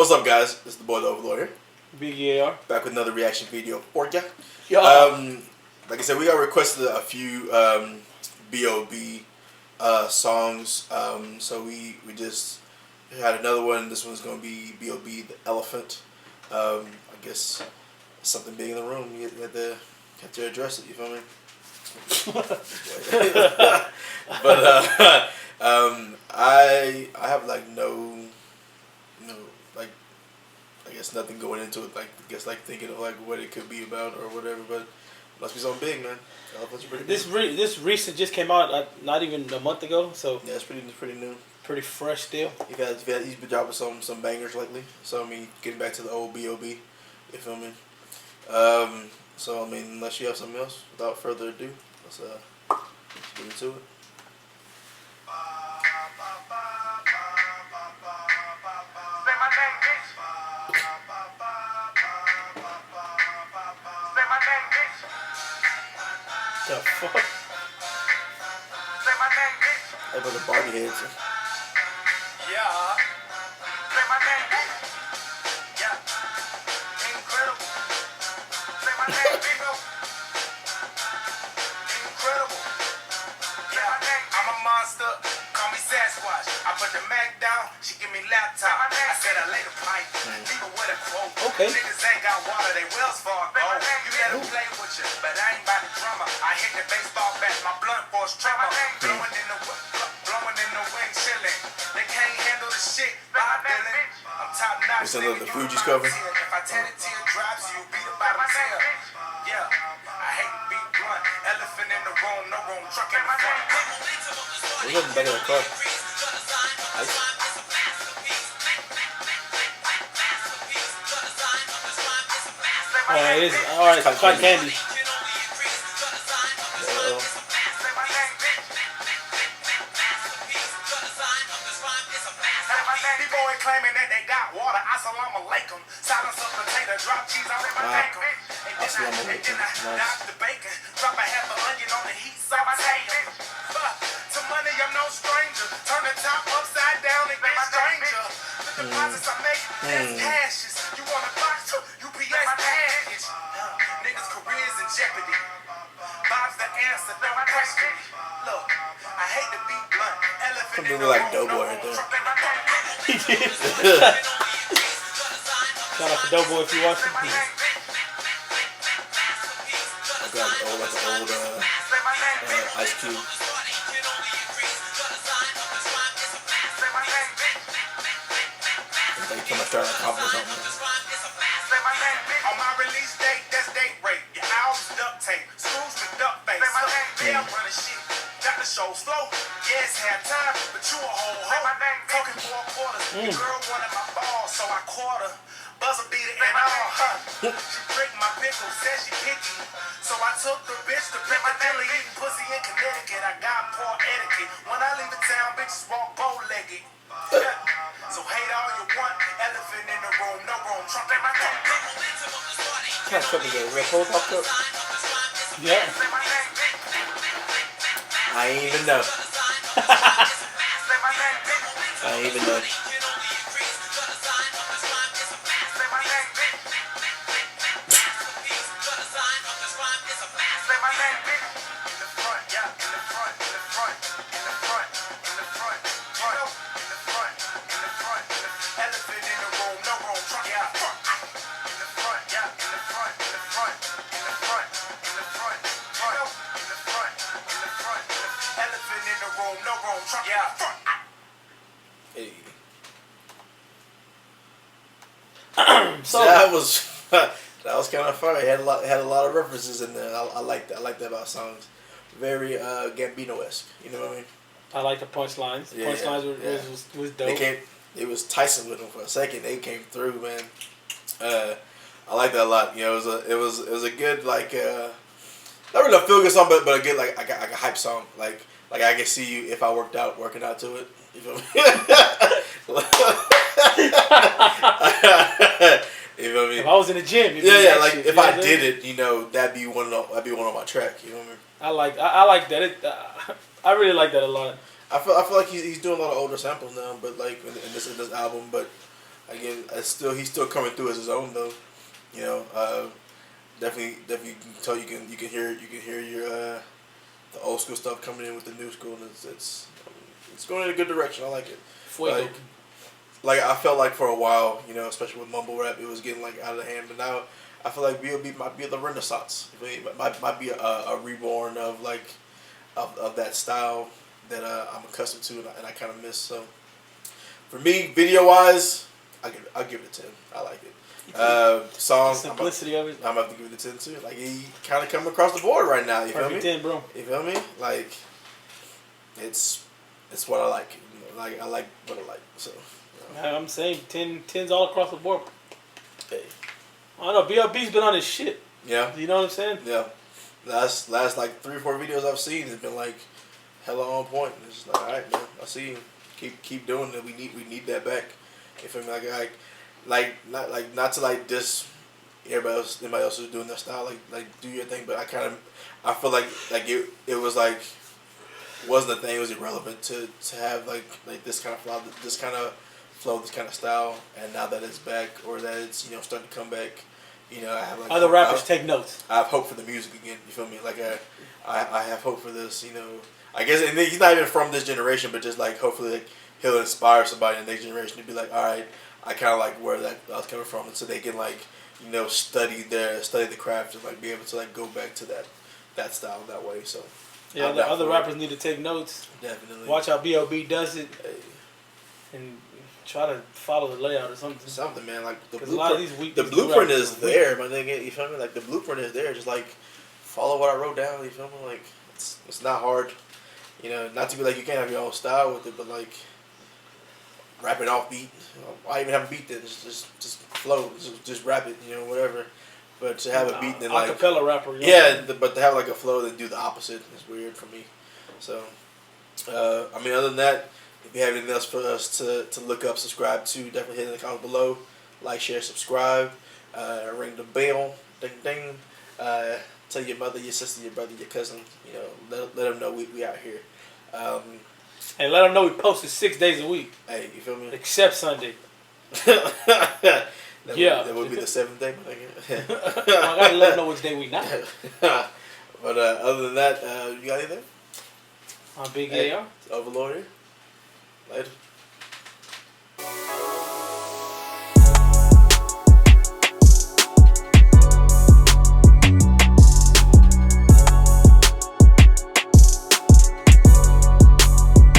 What's up, guys? It's the boy, the Overlord here. BIGGIE. Back with another reaction video for ya. Yeah. Like I said, we got requested a few B.O.B songs. So we just had another one. This one's gonna be B.O.B the Elephant. I guess something big in the room. You have to address it. You feel me? But I have like no like, I guess nothing going into it. Like, I guess like thinking of like what it could be about or whatever. But it must be something big, man. Elephants are pretty big. This recent just came out not even a month ago, so yeah, it's pretty new. Pretty fresh still. He's been dropping some bangers lately. So I mean, getting back to the old B.O.B. You feel me? So I mean, unless you have something else, without further ado, let's get into it. The fuck? I put the Barbie heads. Yeah. Say my name, bitch. Yeah. Incredible. Say my name, B.O.B. Incredible. Yeah. I'm a monster. Call me Sasquatch. I put the Mac down. She give me laptop. I said I lay the pipe. Leave her with a quote. Okay. Niggas ain't got water. They Wells Fargo. You let them play with you, but I ain't by the drummer. I hit the baseball bat. My blunt force tremor. Blowing in the wind, chilling. They can't handle the shit. I'm feeling. I'm top notch. It's a little the Fuji's cover. If I tell it to you, drops you, beat the bottom tail. Yeah, I hate to be blunt. Elephant in the room, no room, truck in the front. What's up in the back of the car? Ice. Alright, it is. Alright, it's cotton candy. People ain't claiming that they got water. Assalamu alaikum. Silence of potato, drop cheese on my bacon. And then I dodge the bacon. Drop a half an onion on the heat, saute. To money, I'm no stranger. Turn the top upside down and get stranger. The deposits I make, that's cashes. You want a box? UPS package. Niggas' careers in jeopardy. Bob's the answer, don't question me. Look, I hate to be blunt. Elephant in the like room, Doughboy no right there. He did. Shout out to Doughboy if you watching. I got like an old Ice Cube. They come and start a compliment something. On my release date, that's date rape. Your owls duct tape, screws with duct face. Yeah, I'm running shit. Got the show slow. Yeah, it's half time, but you a whole hoe. Talking 4 quarters. Your girl wanted my balls, so I caught her. Buzzer beater and all, huh? She pricked my pickle, said she picky. So I took the bitch to Piccadilly, eating pussy in Connecticut. I got poor etiquette. When I leave the town, bitches walk bow-legged. So hate all you want. Elephant in the room, no room. Trunk in my car. What kind of cup is that? Is that a cold pop cup? Yeah. I ain't even know. I ain't even know. Hey. So that was kind of fun. It had a lot of references in there. I like that about songs. Very Gambino-esque. You know what I mean? I like the punchlines. The punchlines was dope. It was Tyson with them for a second. They came through, man. I like that a lot. You know, it was a good like not really a feel good song, but a good like a hype song. Like I can see you if I working out to it. You feel me? You feel me? If I was in the gym, like shit. If I did it, you know, that'd be one on my track. You know what I mean? I like that. I really like that a lot. I feel like he's doing a lot of older samples now, but like in this album, but again, he's still coming through as his own though. You know, definitely you can tell you can hear your the old school stuff coming in with the new school, and it's going in a good direction. I like it. Like I felt like for a while, you know, especially with mumble rap, it was getting like out of hand. But now I feel like B.O.B might be the renaissance. It might be a reborn of like of that style that I'm accustomed to, and I kind of miss. So for me, video wise, I'll give it a 10. I like it. Song, the simplicity of it. I'm gonna have to give it a 10 too. Like he kind of coming across the board right now. You feel me? 10, bro. You feel me? Like it's what I like. You know, like I like what I like. So. I'm saying 10's all across the board. Hey. I don't know. B.O.B's been on his shit. Yeah. You know what I'm saying? Yeah. Last like 3 or 4 videos I've seen has been like hella on point. And it's just like, all right, man, I see you. Keep doing it. We need that back. You feel me? Like not to like diss anybody else who's doing that style. Like do your thing. But I feel like it was like wasn't a thing. It was irrelevant to have like this kind of flow, this kind of style, and now that it's back or that it's starting to come back, I have like other rappers take notes. I have hope for the music again. You feel me? Like I have hope for this. I guess and he's not even from this generation, but just like hopefully like, he'll inspire somebody in the next generation to be like, all right, I kind of like where that was coming from, and so they can like study the craft and like be able to like go back to that style that way. So. Yeah, the other rappers need to take notes. Definitely. Watch how B.O.B does it. Hey. And try to follow the layout or something. Something, man. Like the blueprint, a lot of these blueprint is there, my nigga. You feel me? Like the blueprint is there. Just like follow what I wrote down. You feel me? Like it's not hard. Not to be like you can't have your own style with it, but like rap it off beat. Why even have a beat then? Just flow. Just rap it. Whatever. But to have a beat then like acapella rapper. But to have like a flow that do the opposite is weird for me. So other than that, if you have anything else for us to look up, subscribe to, definitely hit in the comments below. Like, share, subscribe, ring the bell, ding ding. Tell your mother, your sister, your brother, your cousin. Let them know we out here. And let them know we posted 6 days a week. Hey, you feel me? Except Sunday. That would be the 7th day. I gotta let them know which day we not. But other than that, you got anything? I'm Big A.R. Overlord here. Later.